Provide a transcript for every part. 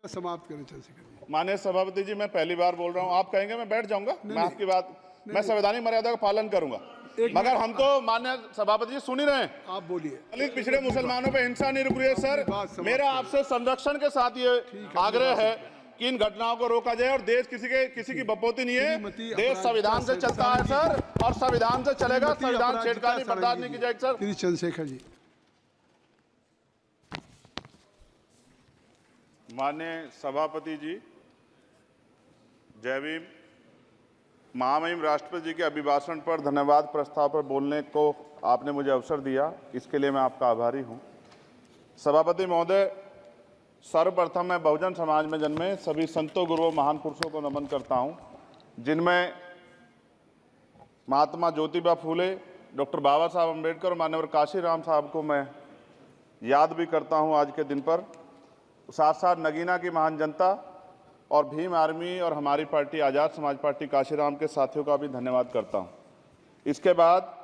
समाप्त करें चंद्रशेखर जी। माननीय सभापति जी, मैं पहली बार बोल रहा हूं, आप कहेंगे मैं बैठ जाऊंगा। मैं आपकी बात, मैं संवैधानिक मर्यादा का पालन करूंगा, मगर हम तो माननीय सभापति जी सुन ही रहे हैं। आप बोलिए। दलित पिछड़े मुसलमानों पे हिंसा नहीं रुक रही है सर। मेरा आपसे संरक्षण के साथ ये आग्रह है कि इन घटनाओं को रोका जाए और देश किसी की बपोती नहीं है। देश संविधान से चलता है सर, और संविधान से चलेगा। संविधान छेड़खानी बर्दाश्त नहीं की जाएगी सर। श्री चंद्रशेखर जी। माननीय सभापति जी, जय भीम। महामहिम राष्ट्रपति जी के अभिभाषण पर धन्यवाद प्रस्ताव पर बोलने को आपने मुझे अवसर दिया, इसके लिए मैं आपका आभारी हूं। सभापति महोदय, सर्वप्रथम मैं बहुजन समाज में जन्मे सभी संतों, गुरुओं, महान पुरुषों को नमन करता हूं, जिनमें महात्मा ज्योतिबा फूले, डॉक्टर बाबा साहब अम्बेडकर और मान्यवर काशीराम साहब को मैं याद भी करता हूं आज के दिन पर। साथ साथ नगीना की महान जनता और भीम आर्मी और हमारी पार्टी आज़ाद समाज पार्टी काशीराम के साथियों का भी धन्यवाद करता हूं। इसके बाद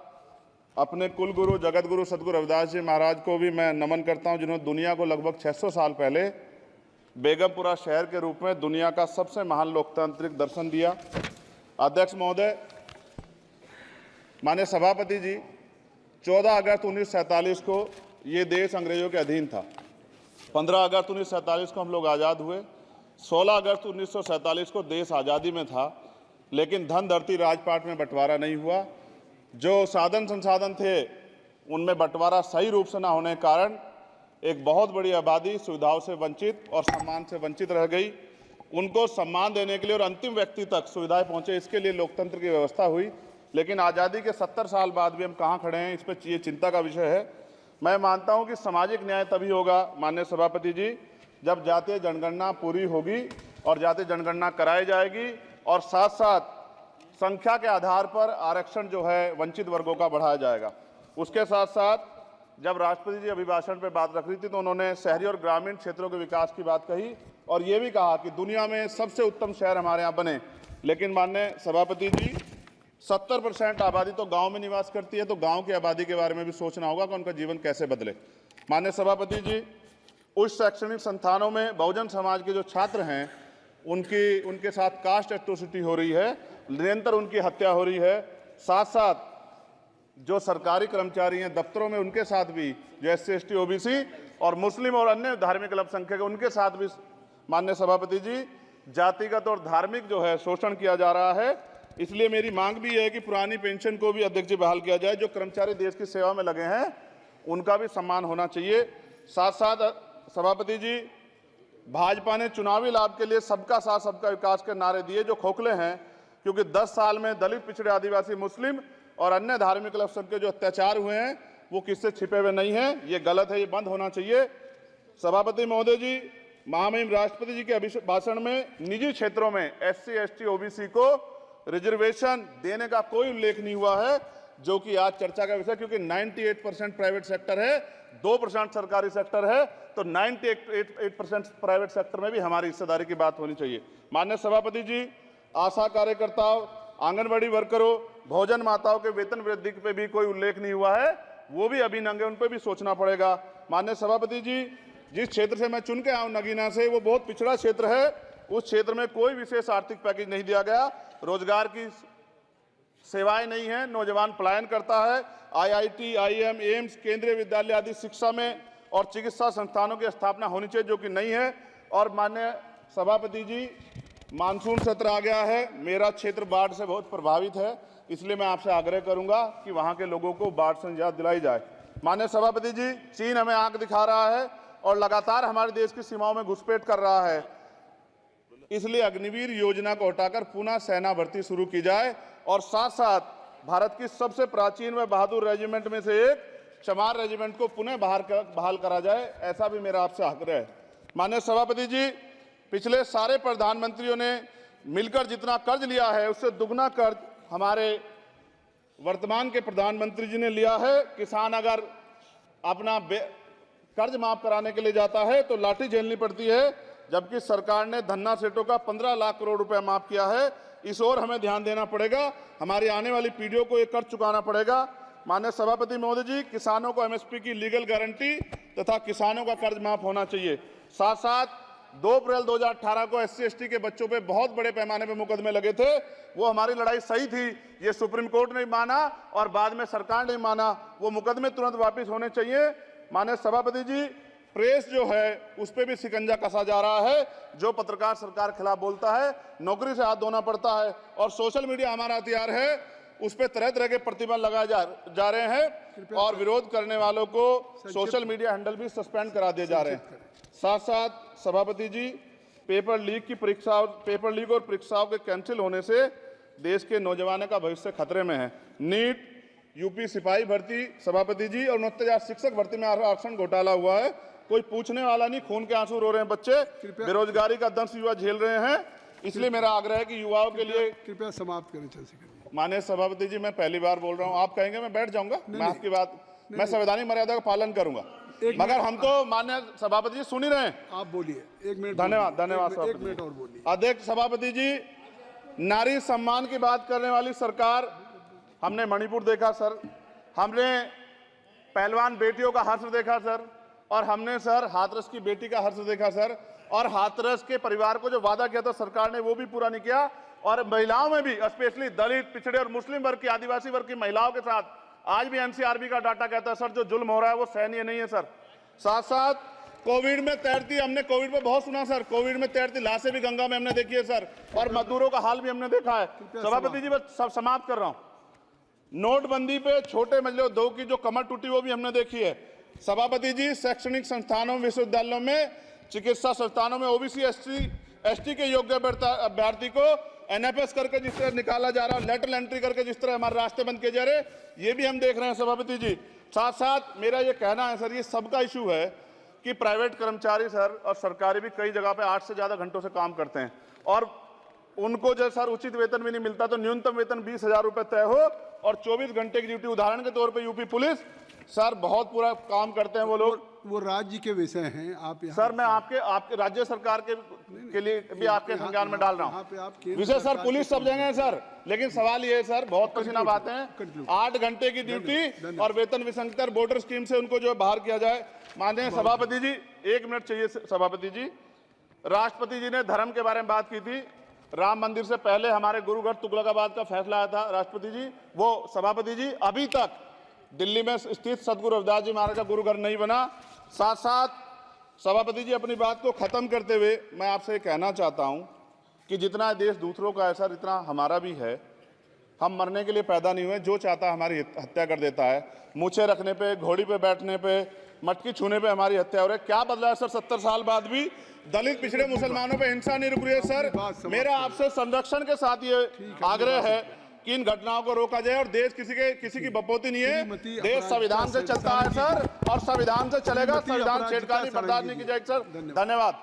अपने कुल गुरु जगत गुरु सदगुरु रविदास जी महाराज को भी मैं नमन करता हूं, जिन्होंने दुनिया को लगभग 600 साल पहले बेगमपुरा शहर के रूप में दुनिया का सबसे महान लोकतांत्रिक दर्शन दिया। अध्यक्ष महोदय, माननीय सभापति जी, 14 अगस्त 1947 को ये देश अंग्रेजों के अधीन था। 15 अगस्त 1947 को हम लोग आज़ाद हुए। 16 अगस्त 1947 को देश आज़ादी में था, लेकिन धन धरती राजपाट में बंटवारा नहीं हुआ। जो साधन संसाधन थे उनमें बंटवारा सही रूप से न होने के कारण एक बहुत बड़ी आबादी सुविधाओं से वंचित और सम्मान से वंचित रह गई। उनको सम्मान देने के लिए और अंतिम व्यक्ति तक सुविधाएं पहुंचे, इसके लिए लोकतंत्र की व्यवस्था हुई। लेकिन आज़ादी के 70 साल बाद भी हम कहाँ खड़े हैं, इस पर ये चिंता का विषय है। मैं मानता हूं कि सामाजिक न्याय तभी होगा माननीय सभापति जी, जब जातीय जनगणना पूरी होगी और जातीय जनगणना कराई जाएगी और साथ साथ संख्या के आधार पर आरक्षण जो है वंचित वर्गों का बढ़ाया जाएगा। उसके साथ साथ जब राष्ट्रपति जी अभिभाषण पर बात रख रही थी तो उन्होंने शहरी और ग्रामीण क्षेत्रों के विकास की बात कही और ये भी कहा कि दुनिया में सबसे उत्तम शहर हमारे यहाँ बने। लेकिन माननीय सभापति जी, 70% आबादी तो गांव में निवास करती है, तो गांव की आबादी के बारे में भी सोचना होगा कि उनका जीवन कैसे बदले। माननीय सभापति जी, उच्च शैक्षणिक संस्थानों में बहुजन समाज के जो छात्र हैं उनके साथ कास्ट एट्रोसिटी हो रही है, निरंतर उनकी हत्या हो रही है। साथ साथ जो सरकारी कर्मचारी हैं दफ्तरों में, उनके साथ भी जो SC ST OBC और मुस्लिम और अन्य धार्मिक अल्पसंख्यक है, उनके साथ भी माननीय सभापति जी जातिगत और धार्मिक जो है शोषण किया जा रहा है। इसलिए मेरी मांग भी है कि पुरानी पेंशन को भी अध्यक्ष जी बहाल किया जाए। जो कर्मचारी देश की सेवा में लगे हैं उनका भी सम्मान होना चाहिए। साथ साथ सभापति जी, भाजपा ने चुनावी लाभ के लिए सबका साथ सबका विकास के नारे दिए जो खोखले हैं, क्योंकि 10 साल में दलित पिछड़े आदिवासी मुस्लिम और अन्य धार्मिक अल्पसंख्यक जो अत्याचार हुए हैं वो किससे छिपे हुए नहीं हैं। ये गलत है, ये बंद होना चाहिए। सभापति महोदय जी, महामहिम राष्ट्रपति जी के अभिभाषण में निजी क्षेत्रों में SC ST OBC को रिजर्वेशन देने का कोई उल्लेख नहीं हुआ है, जो कि आज चर्चा का विषय, क्योंकि 98% प्राइवेट सेक्टर है, 2% सरकारी सेक्टर है, तो 98% प्राइवेट सेक्टर में भी हमारी हिस्सेदारी की बात होनी चाहिए। माननीय सभापति जी, आशा कार्यकर्ताओं, आंगनबाड़ी वर्करों, भोजन माताओं के वेतन वृद्धि पे भी कोई उल्लेख नहीं हुआ है, वो भी अभी नंगे, उन पर भी सोचना पड़ेगा। माननीय सभापति जी, जिस क्षेत्र से मैं चुन के आऊँ नगीना से, वो बहुत पिछड़ा क्षेत्र है। उस क्षेत्र में कोई विशेष आर्थिक पैकेज नहीं दिया गया, रोजगार की सेवाएं नहीं है, नौजवान पलायन करता है। IIT, IIM, एम्स, केंद्रीय विद्यालय आदि शिक्षा में और चिकित्सा संस्थानों की स्थापना होनी चाहिए, जो कि नहीं है। और माननीय सभापति जी, मानसून सत्र आ गया है, मेरा क्षेत्र बाढ़ से बहुत प्रभावित है, इसलिए मैं आपसे आग्रह करूंगा कि वहां के लोगों को बाढ़ से निजात दिलाई जाए। माननीय सभापति जी, चीन हमें आंख दिखा रहा है और लगातार हमारे देश की सीमाओं में घुसपैठ कर रहा है, इसलिए अग्निवीर योजना को हटाकर पुनः सेना भर्ती शुरू की जाए और साथ साथ भारत की सबसे प्राचीन व बहादुर रेजिमेंट में से एक चमार रेजिमेंट को पुनः बहाल करा जाए, ऐसा भी मेरा आपसे आग्रह है। माननीय सभापति जी, पिछले सारे प्रधानमंत्रियों ने मिलकर जितना कर्ज लिया है उससे दुगना कर्ज हमारे वर्तमान के प्रधानमंत्री जी ने लिया है। किसान अगर अपना कर्ज माफ कराने के लिए जाता है तो लाठी झेलनी पड़ती है, जबकि सरकार ने धन्ना सेठों का 15 लाख करोड़ रुपए माफ किया है। इस ओर हमें ध्यान देना पड़ेगा, हमारी आने वाली पीढ़ियों को ये कर्ज चुकाना पड़ेगा। माननीय सभापति महोदय जी, किसानों को MSP की लीगल गारंटी तथा किसानों का कर्ज माफ होना चाहिए। साथ साथ 2 अप्रैल 2018 को SC/ST के बच्चों पे बहुत बड़े पैमाने पे मुकदमे लगे थे। वो हमारी लड़ाई सही थी, ये सुप्रीम कोर्ट ने माना और बाद में सरकार ने माना। वो मुकदमे तुरंत वापस होने चाहिए। माननीय सभापति जी, प्रेस जो है उस पर भी शिकंजा कसा जा रहा है। जो पत्रकार सरकार के खिलाफ बोलता है, नौकरी से हाथ धोना पड़ता है। और सोशल मीडिया हमारा हथियार है, उस पर तरह तरह के प्रतिबंध लगाए जा रहे हैं और विरोध करने वालों को सोशल मीडिया हैंडल भी सस्पेंड करा दिए जा रहे हैं। साथ साथ सभापति जी, पेपर लीक और परीक्षाओं के कैंसिल होने से देश के नौजवानों का भविष्य खतरे में है। नीट, यूपी सिपाही भर्ती सभापति जी और 69,000 शिक्षक भर्ती में आरक्षण घोटाला हुआ है। कोई पूछने वाला नहीं, खून के आंसू रो रहे हैं बच्चे, बेरोजगारी का दंश युवा झेल रहे हैं। इसलिए मेरा आग्रह है कि युवाओं के लिए कृपया समाप्त करें चंद्रशेखर जी। माननीय सभापति जी, मैं पहली बार बोल रहा हूं, आप कहेंगे मैं बैठ जाऊंगा, मैं आपकी बात, मैं संवैधानिक मर्यादा का पालन करूंगा, मगर हम तो माननीय सभापति जी सुन ही रहे हैं। आप बोलिए, 1 मिनट। धन्यवाद। 1 मिनट और बोलिए। अध्यक्ष सभापति जी, नारी सम्मान की बात करने वाली सरकार, हमने मणिपुर देखा सर, हमने पहलवान बेटियों का हर्ष देखा सर, और हमने सर हाथरस की बेटी का हर्ष देखा सर, और हाथरस के परिवार को जो वादा किया था सरकार ने वो भी पूरा नहीं किया। और महिलाओं में भी, स्पेशली दलित, पिछड़े और मुस्लिम वर्ग की, आदिवासी वर्ग की महिलाओं के साथ आज भी NCRB का डाटा कहता है सर, जो जुल्म हो रहा है वो सहनीय नहीं है सर। साथ साथ कोविड में तैरती, हमने कोविड में बहुत सुना सर, कोविड में तैरती लाशें भी गंगा में हमने देखी है सर, और मजदूरों का हाल भी हमने देखा है। सभापति जी, बस सब समाप्त कर रहा हूं। नोटबंदी पे छोटे मजले उद्योग की जो कमर टूटी वो भी हमने देखी है। सभापति जी, शैक्षणिक संस्थानों, विश्वविद्यालयों में, चिकित्सा संस्थानों में OBC ST के योग्य अभ्यर्थी को NFS करके जिस तरह निकाला जा रहा है, लेटरल एंट्री करके जिस तरह हमारे रास्ते बंद किए जा रहे, ये भी हम देख रहे हैं सभापति जी। साथ साथ मेरा ये कहना है सर, ये सबका इशू है कि प्राइवेट कर्मचारी सर और सरकारी भी कई जगह पे 8 से ज्यादा घंटों से काम करते हैं और उनको जो सर उचित वेतन भी नहीं मिलता, तो न्यूनतम वेतन 20,000 रुपए तय हो और 24 घंटे की ड्यूटी। उदाहरण के तौर पे यूपी पुलिस सर बहुत पूरा काम करते हैं वो लोग। वो राज्य के विषय हैं, आप सर मैं आपके राज्य सरकार के लिए भी आपके संज्ञान में डाल रहा हूँ विषय सर। पुलिस सब जगह है सर, लेकिन सवाल ये है सर, बहुत पसीना बातें हैं, 8 घंटे की ड्यूटी और वेतन विसंगति, बॉर्डर स्कीम से उनको जो है बाहर किया जाए। माननीय सभापति जी, 1 मिनट चाहिए सभापति जी। राष्ट्रपति जी ने धर्म के बारे में बात की थी। राम मंदिर से पहले हमारे गुरुघर तुगलकाबाद का फैसला आया था राष्ट्रपति जी, वो सभापति जी अभी तक दिल्ली में स्थित सदगुरु रविदास जी महाराज का गुरुघर नहीं बना। साथ साथ सभापति जी, अपनी बात को खत्म करते हुए मैं आपसे कहना चाहता हूं कि जितना देश दूसरों का है सर, इतना हमारा भी है। हम मरने के लिए पैदा नहीं हुए, जो चाहता है हमारी हत्या कर देता है। मूछें रखने पे, घोड़ी पे बैठने पे, मटकी छूने पे हमारी हत्या हो रही है। क्या बदला है सर 70 साल बाद भी? दलित, पिछड़े, मुसलमानों पे हिंसा नहीं रुक रही है सर। मेरा आपसे संरक्षण के साथ ये आग्रह है कि इन घटनाओं को रोका जाए और देश किसी की बपोती नहीं है। देश संविधान से चलता है सर और संविधान से चलेगा। संविधान छेड़खानी बर्दाश्त नहीं की जाएगी सर। धन्यवाद।